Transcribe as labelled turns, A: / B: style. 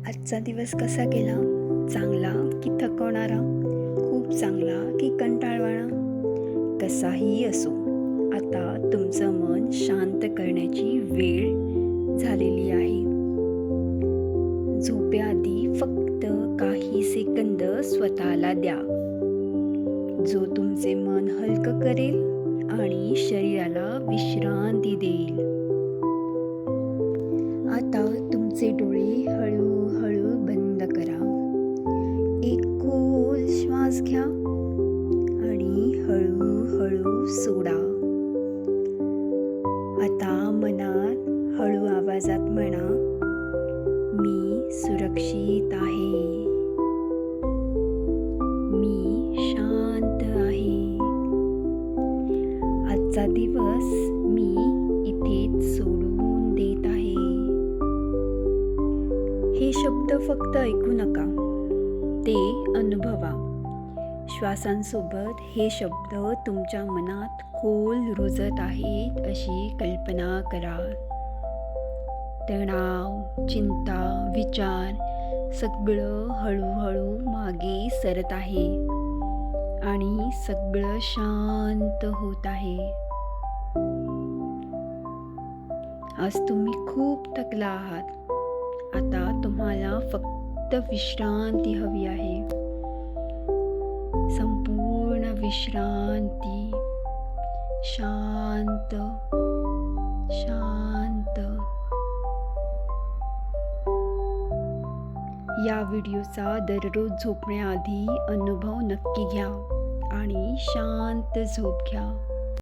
A: आजचा दिवस कसा गेला? चांगला की थकवणारा? खूप चांगला की कंटाळवाणा? कसाही असो, आता तुमचं मन शांत करण्याची वेळ झालेली आहे. झोपेआधी फक्त काही सेकंद स्वतःला द्या, जो तुमचे मन हलकं करेल आणि शरीराला विश्रांती देईल. आता तुमचे डोळे हळूहळू बंद करा. एक खोल श्वास घ्या आणि हळूहळू सोडा. आता मनात हळू आवाजात म्हणा, मी सुरक्षित आहे, मी शांत आहे. आजचा दिवस मी इथेच सोडून देत आहे. हे शब्द फक्त ऐकू नका, ते अनुभवा. श्वासांसोबत हे शब्द तुमच्या मनात खोल रुजत आहेत अशी कल्पना करा. तणाव, चिंता, विचार सगळं हळूहळू मागे सरत आहे आणि सगळं शांत होत आहे. आज तुम्ही खूप थकला आहात. आता तुम्हाला फक्त विश्रांती हवी आहे. संपूर्ण विश्रांती. शांत शांत. या व्हिडिओचा दररोज झोपण्याआधी अनुभव नक्की घ्या आणि शांत झोप घ्या.